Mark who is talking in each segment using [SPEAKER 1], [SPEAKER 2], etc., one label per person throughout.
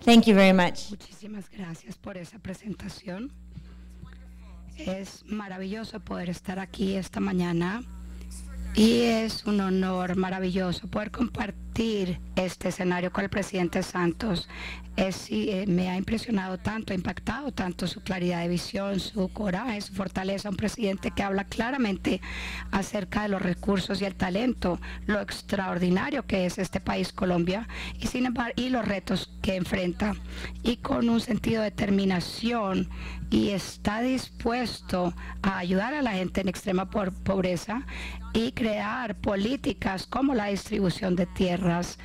[SPEAKER 1] Thank you very much.
[SPEAKER 2] Muchísimas gracias por esa presentación. Es maravilloso poder estar aquí esta mañana y es un honor maravilloso poder compartir este escenario con el presidente Santos. Me ha impresionado tanto, ha impactado tanto su claridad de visión, su coraje, su fortaleza. Un presidente que habla claramente acerca de los recursos y el talento, lo extraordinario que es este país Colombia y sin embargo y los retos que enfrenta, y con un sentido de determinación, y está dispuesto a ayudar a la gente en extrema pobreza y crear políticas como la distribución de tierras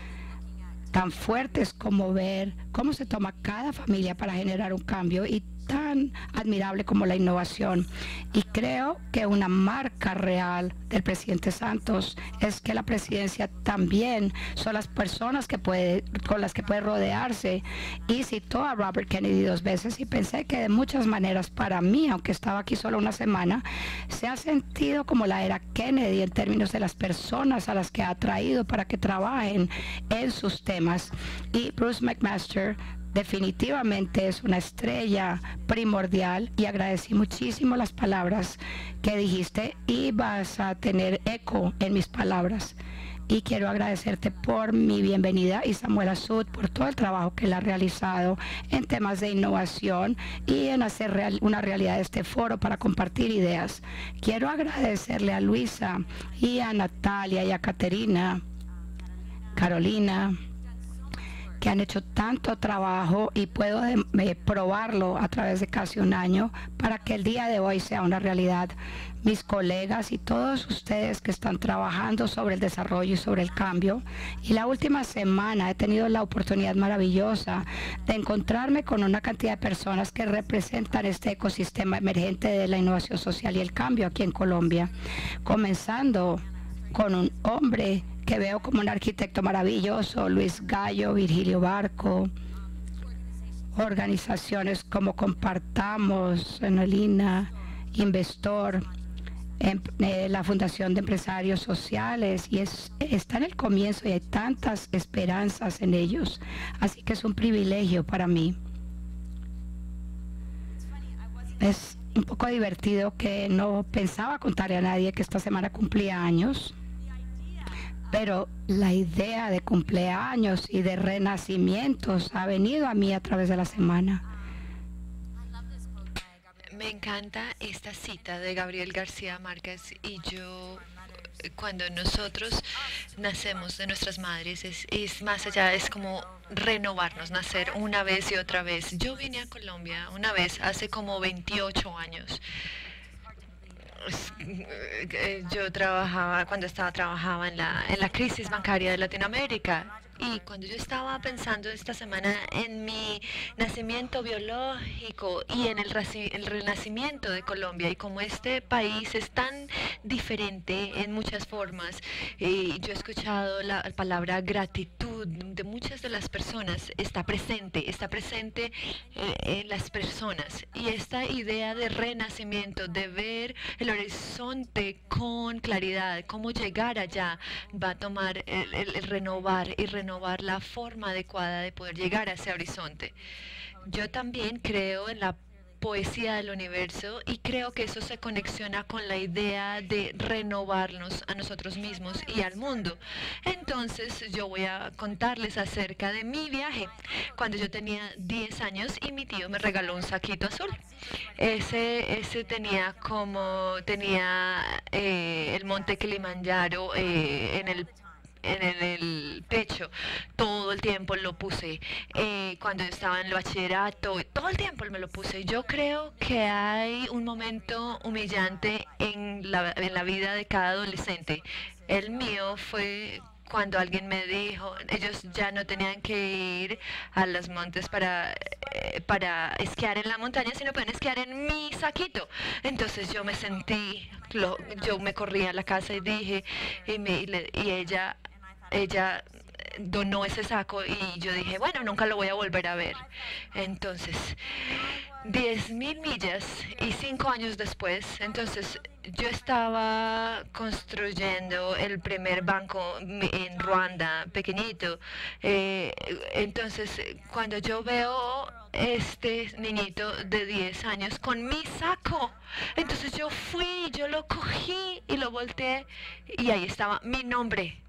[SPEAKER 2] tan fuertes como ver cómo se toma cada familia para generar un cambio, y tan admirable como la innovación. Y creo que una marca real del presidente Santos es que la presidencia también son las personas con las que puede rodearse. Y citó a Robert Kennedy 2 veces, y pensé que de muchas maneras para mí, aunque estaba aquí solo una semana, se ha sentido como la era Kennedy en términos de las personas a las que ha traído para que trabajen en sus temas. Y Bruce McMaster definitivamente es una estrella primordial, y agradecí muchísimo las palabras que dijiste, y vas a tener eco en mis palabras. Y quiero agradecerte por mi bienvenida, y Samuel Azud por todo el trabajo que él ha realizado en temas de innovación y en hacer una realidad este foro para compartir ideas. Quiero agradecerle a Luisa y a Natalia y a Caterina, Carolina, que han hecho tanto trabajo, y puedo probarlo a través de casi un año para que el día de hoy sea una realidad. Mis colegas y todos ustedes que están trabajando sobre el desarrollo y sobre el cambio. Y la última semana he tenido la oportunidad maravillosa de encontrarme con una cantidad de personas que representan este ecosistema emergente de la innovación social y el cambio aquí en Colombia, comenzando con un hombre que veo como un arquitecto maravilloso, Luis Gallo, Virgilio Barco, organizaciones como Compartamos, Enolina, Investor, la Fundación de Empresarios Sociales, y está en el comienzo y hay tantas esperanzas en ellos, así que es un privilegio para mí. Es un poco divertido que no pensaba contarle a nadie que esta semana cumplía años, pero la idea de cumpleaños y de renacimientos ha venido a mí a través de la semana.
[SPEAKER 3] Me encanta esta cita de Gabriel García Márquez, y cuando nosotros nacemos de nuestras madres, es más allá, es como renovarnos, nacer una vez y otra vez. Yo vine a Colombia una vez hace como 28 años. Yo trabajaba en la crisis bancaria de Latinoamérica, y cuando yo estaba pensando esta semana en mi nacimiento biológico y en el renacimiento de Colombia, y como este país es tan diferente en muchas formas, yo he escuchado la palabra gratitud de muchas de las personas, está presente en las personas, y esta idea de renacimiento, de ver el horizonte con claridad, cómo llegar allá, va a tomar el renovar y renovar la forma adecuada de poder llegar a ese horizonte. Yo también creo en la poesía del universo, y creo que eso se conexiona con la idea de renovarnos a nosotros mismos y al mundo. Entonces yo voy a contarles acerca de mi viaje. Cuando yo tenía 10 años y mi tío me regaló un saquito azul. Ese tenía el monte Kilimanjaro en el pecho. Todo el tiempo lo puse. Cuando yo estaba en el bachillerato, todo el tiempo me lo puse. Yo creo que hay un momento humillante en la vida de cada adolescente. El mío fue cuando alguien me dijo, ellos ya no tenían que ir a los montes para esquiar en la montaña, sino pueden esquiar en mi saquito. Entonces yo me sentí, yo me corrí a la casa y dije, y ella donó ese saco, y yo dije, bueno, nunca lo voy a volver a ver. Entonces 10.000 millas y 5 años después, entonces yo estaba construyendo el primer banco en Ruanda, pequeñito. Eh, entonces, cuando yo veo este niñito de 10 años con mi saco, entonces yo fui, yo lo cogí y lo volteé y ahí estaba mi nombre,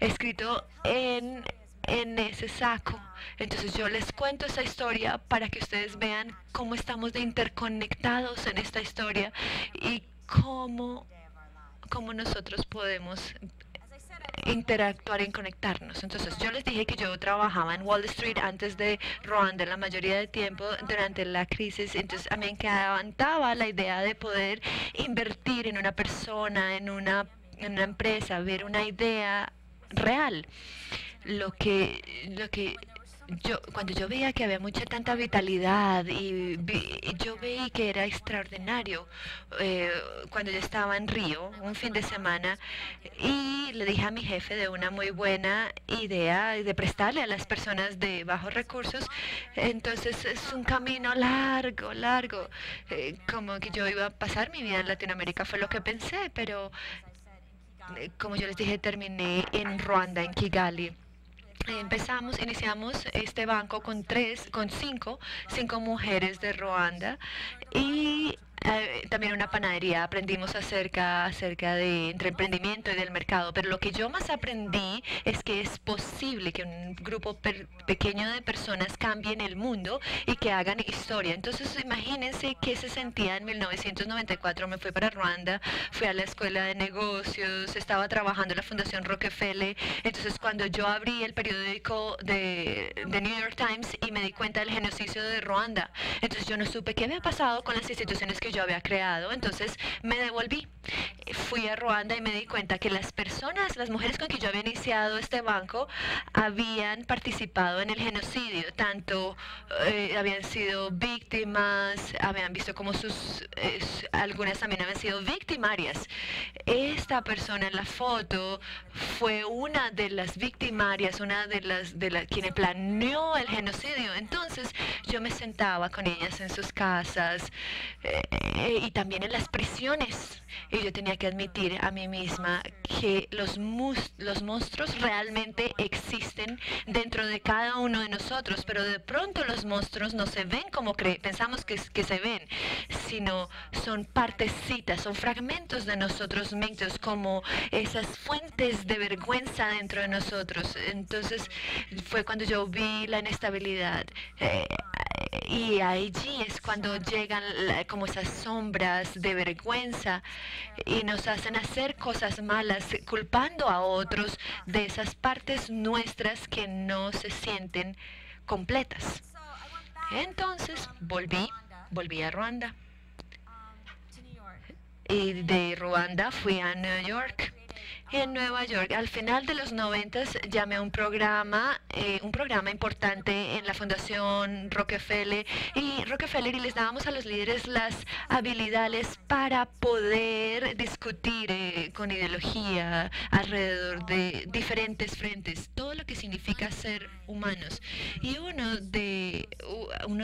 [SPEAKER 3] escrito en ese saco. Entonces yo les cuento esa historia para que ustedes vean cómo estamos de interconectados en esta historia y cómo nosotros podemos interactuar y conectarnos. Entonces yo les dije que yo trabajaba en Wall Street antes de Ruanda la mayoría del tiempo durante la crisis. Entonces a mí me encantaba la idea de poder invertir en una persona, en una empresa, ver una idea real. Lo que cuando yo veía que había tanta vitalidad y yo veía que era extraordinario cuando yo estaba en Río un fin de semana y le dije a mi jefe de una muy buena idea de prestarle a las personas de bajos recursos. Entonces es un camino largo, largo, como que yo iba a pasar mi vida en Latinoamérica, fue lo que pensé, pero como yo les dije, terminé en Ruanda, en Kigali. Iniciamos este banco con cinco mujeres de Ruanda y también una panadería. Aprendimos acerca de emprendimiento y del mercado, pero lo que yo más aprendí es que es posible que un grupo pequeño de personas cambien el mundo y que hagan historia. Entonces imagínense qué se sentía en 1994. Me fui para Ruanda, fui a la escuela de negocios, estaba trabajando en la Fundación Rockefeller. Entonces cuando yo abrí el periódico de New York Times y me di cuenta del genocidio de Ruanda, entonces yo no supe qué había pasado con las instituciones que yo había creado. Entonces me devolví, fui a Ruanda y me di cuenta que las mujeres con que yo había iniciado este banco habían participado en el genocidio, tanto habían sido víctimas, habían visto como algunas también habían sido victimarias. Esta persona en la foto fue una de las victimarias, una de las quienes planeó el genocidio. Entonces yo me sentaba con ellas en sus casas y también en las prisiones. Y yo tenía que admitir a mí misma que los monstruos realmente existen dentro de cada uno de nosotros, pero de pronto los monstruos no se ven como pensamos que se ven, sino son partecitas, son fragmentos de nosotros mismos, como esas fuentes de vergüenza dentro de nosotros. Entonces fue cuando yo vi la inestabilidad. Y allí es cuando llegan como esas sombras de vergüenza y nos hacen hacer cosas malas, culpando a otros de esas partes nuestras que no se sienten completas. Entonces volví a Ruanda. Y de Ruanda fui a New York. En Nueva York, al final de los 90 llamé a un programa importante en la Fundación Rockefeller y les dábamos a los líderes las habilidades para poder discutir con ideología alrededor de diferentes frentes, todo lo que significa ser humanos. Y uno de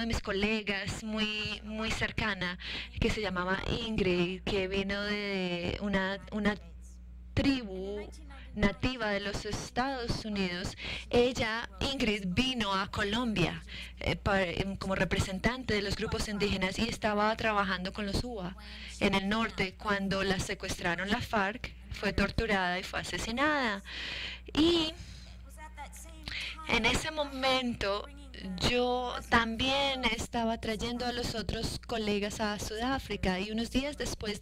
[SPEAKER 3] mis colegas muy cercana, que se llamaba Ingrid, que vino de una tribu nativa de los Estados Unidos, Ingrid, vino a Colombia como representante de los grupos indígenas y estaba trabajando con los UA en el norte cuando la secuestraron la FARC, fue torturada y fue asesinada. Y en ese momento yo también estaba trayendo a los otros colegas a Sudáfrica y unos días después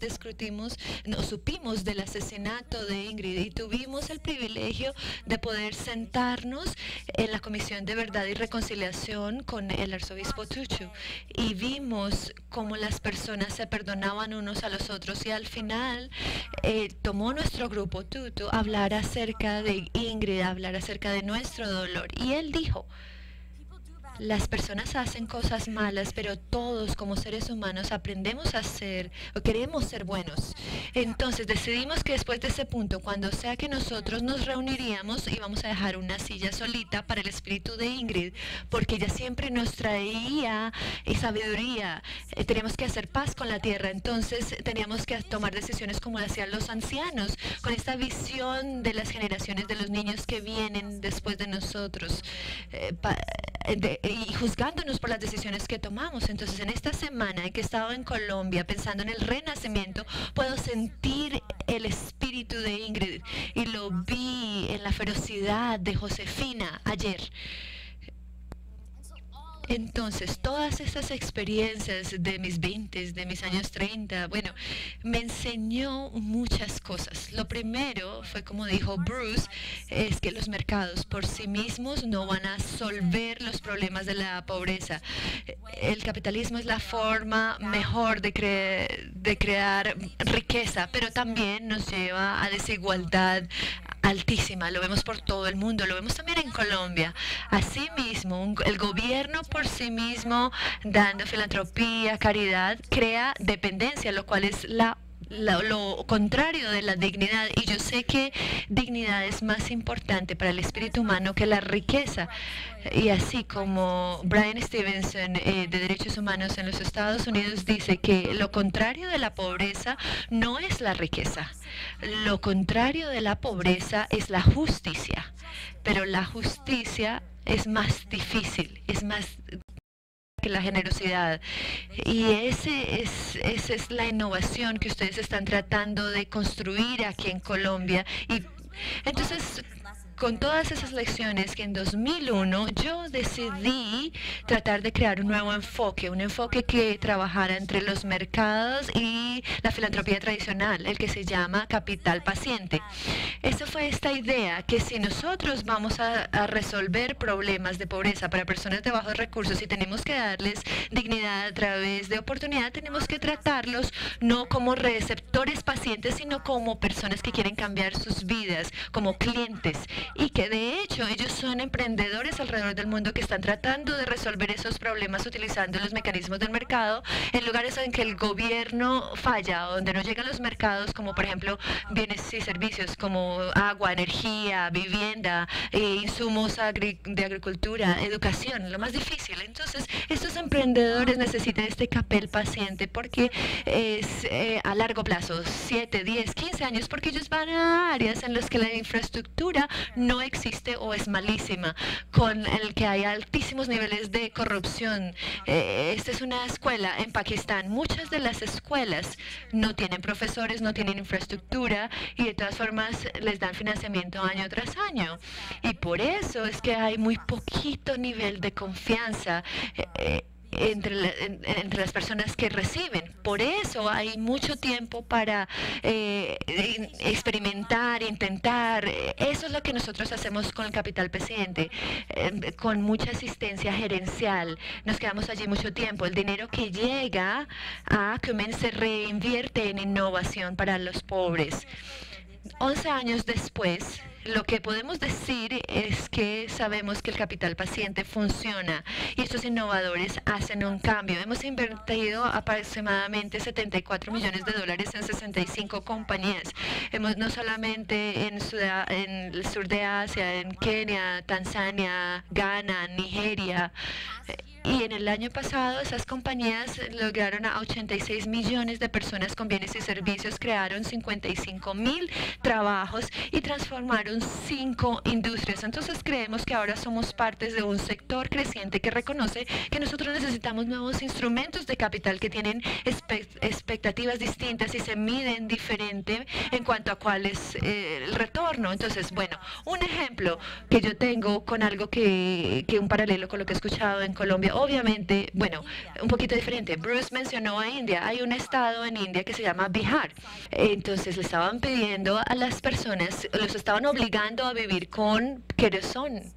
[SPEAKER 3] supimos del asesinato de Ingrid y tuvimos el privilegio de poder sentarnos en la Comisión de Verdad y Reconciliación con el arzobispo Tutu y vimos cómo las personas se perdonaban unos a los otros y al final tomó nuestro grupo Tutu hablar acerca de Ingrid, hablar acerca de nuestro dolor y él dijo: Las personas hacen cosas malas, pero todos como seres humanos aprendemos a ser o queremos ser buenos. Entonces decidimos que después de ese punto, cuando sea que nosotros nos reuniríamos, íbamos a dejar una silla solita para el espíritu de Ingrid, porque ella siempre nos traía sabiduría. Teníamos que hacer paz con la tierra, entonces teníamos que tomar decisiones como lo hacían los ancianos, con esta visión de las generaciones de los niños que vienen después de nosotros. Y juzgándonos por las decisiones que tomamos. Entonces, en esta semana en que he estado en Colombia pensando en el renacimiento, puedo sentir el espíritu de Ingrid y lo vi en la ferocidad de Josefina ayer. Entonces, todas esas experiencias de mis 20, de mis años 30, bueno, me enseñó muchas cosas. Lo primero fue, como dijo Bruce, es que los mercados por sí mismos no van a resolver los problemas de la pobreza. El capitalismo es la forma mejor de crear riqueza, pero también nos lleva a desigualdad altísima. Lo vemos por todo el mundo, lo vemos también en Colombia. Asimismo, el gobierno por sí mismo, dando filantropía, caridad, crea dependencia, lo cual es lo contrario de la dignidad. Y yo sé que dignidad es más importante para el espíritu humano que la riqueza. Y así como Brian Stevenson, de Derechos Humanos en los Estados Unidos, dice que lo contrario de la pobreza no es la riqueza. Lo contrario de la pobreza es la justicia. Pero la justicia es más difícil, es más que la generosidad. Y esa es la innovación que ustedes están tratando de construir aquí en Colombia. Y entonces, con todas esas lecciones que en 2001 yo decidí tratar de crear un nuevo enfoque, un enfoque que trabajara entre los mercados y la filantropía tradicional, el que se llama capital paciente. Esa fue esta idea que si nosotros vamos a resolver problemas de pobreza para personas de bajos recursos y tenemos que darles dignidad a través de oportunidad, tenemos que tratarlos no como receptores pacientes, sino como personas que quieren cambiar sus vidas, como clientes. Y que de hecho ellos son emprendedores alrededor del mundo que están tratando de resolver esos problemas utilizando los mecanismos del mercado en lugares en que el gobierno falla, donde no llegan los mercados, como por ejemplo bienes y servicios como agua, energía, vivienda, insumos de agricultura, educación, lo más difícil. Entonces estos emprendedores necesitan este papel paciente porque es a largo plazo, 7, 10, 15 años, porque ellos van a áreas en las que la infraestructura no existe o es malísima, con el que hay altísimos niveles de corrupción. Esta es una escuela en Pakistán. Muchas de las escuelas no tienen profesores, no tienen infraestructura y de todas formas les dan financiamiento año tras año. Y por eso es que hay muy poquito nivel de confianza entre las personas que reciben. Por eso hay mucho tiempo para experimentar, intentar. Eso es lo que nosotros hacemos con el capital paciente, con mucha asistencia gerencial. Nos quedamos allí mucho tiempo. El dinero que llega a Acumen se reinvierte en innovación para los pobres. 11 años después, lo que podemos decir es que sabemos que el capital paciente funciona y estos innovadores hacen un cambio. Hemos invertido aproximadamente $74 millones en 65 compañías. No solamente en el sur de Asia, en Kenia, Tanzania, Ghana, Nigeria. Y en el año pasado esas compañías lograron a 86 millones de personas con bienes y servicios, crearon 55,000 trabajos y transformaron 5 industrias. Entonces creemos que ahora somos partes de un sector creciente que reconoce que nosotros necesitamos nuevos instrumentos de capital que tienen expectativas distintas y se miden diferente en cuanto a cuál es el retorno. Entonces, bueno, un ejemplo que yo tengo con algo que un paralelo con lo que he escuchado en Colombia. Obviamente, bueno, un poquito diferente. Bruce mencionó a India. Hay un estado en India que se llama Bihar. Entonces le estaban pidiendo a las personas, los estaban obligando a vivir con querosene.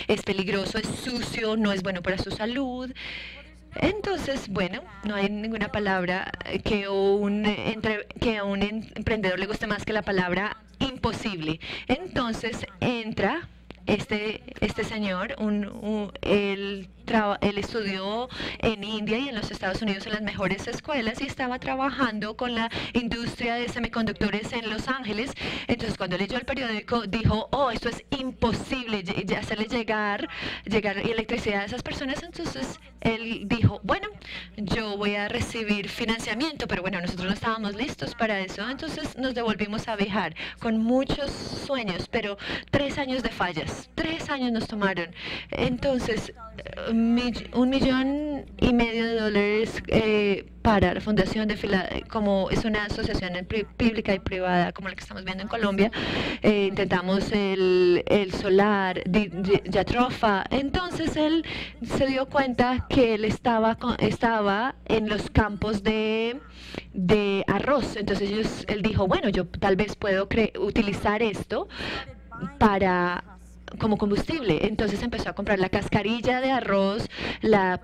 [SPEAKER 3] Es peligroso, es sucio, no es bueno para su salud. Entonces, bueno, no hay ninguna palabra que a un emprendedor le guste más que la palabra imposible. Entonces entra este señor, él estudió en India y en los Estados Unidos en las mejores escuelas y estaba trabajando con la industria de semiconductores en Los Ángeles. Entonces, cuando leyó el periódico, dijo, oh, esto es imposible, hacerle llegar electricidad a esas personas. Entonces, él dijo, bueno, yo voy a recibir financiamiento, pero bueno, nosotros no estábamos listos para eso. Entonces, nos devolvimos a viajar con muchos sueños, pero 3 años de fallas, 3 años nos tomaron. Entonces, $1,500,000 para la Fundación de Filadelfia, como es una asociación pública y privada como la que estamos viendo en Colombia. Intentamos el solar, Yatrofa. Entonces él se dio cuenta que él estaba en los campos de arroz. Entonces él dijo, bueno, yo tal vez puedo utilizar esto como combustible. Entonces empezó a comprar la cascarilla de arroz, la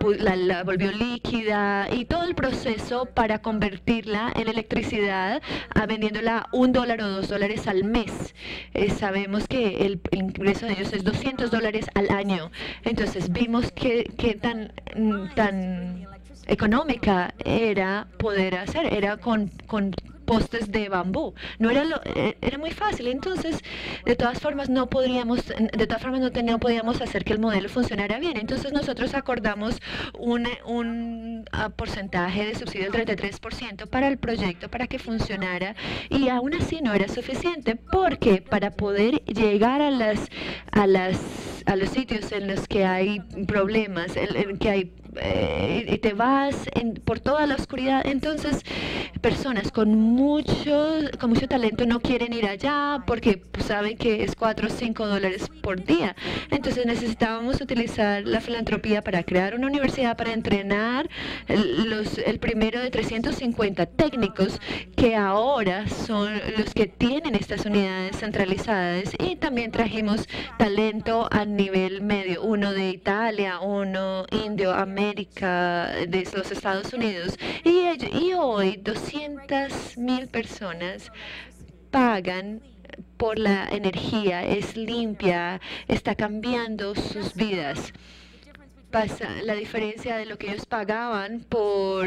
[SPEAKER 3] volvió líquida y todo el proceso para convertirla en electricidad, vendiéndola $1 o $2 al mes. Sabemos que el ingreso de ellos es $200 al año. Entonces vimos que tan económica era poder hacer, era con postes de bambú. Era muy fácil. Entonces, de todas formas no podíamos hacer que el modelo funcionara bien. Entonces nosotros acordamos un porcentaje de subsidio del 33% para el proyecto para que funcionara, y aún así no era suficiente, porque para poder llegar a los sitios en los que hay problemas, en que hay y te vas por toda la oscuridad, entonces personas con mucho talento no quieren ir allá porque saben que es $4 o $5 por día. Entonces necesitábamos utilizar la filantropía para crear una universidad, para entrenar el primero de 350 técnicos que ahora son los que tienen estas unidades centralizadas, y también trajimos talento a nivel medio, uno de Italia, uno indio, América, de los Estados Unidos, y hoy 200,000 personas pagan por la energía, es limpia, está cambiando sus vidas. La diferencia de lo que ellos pagaban por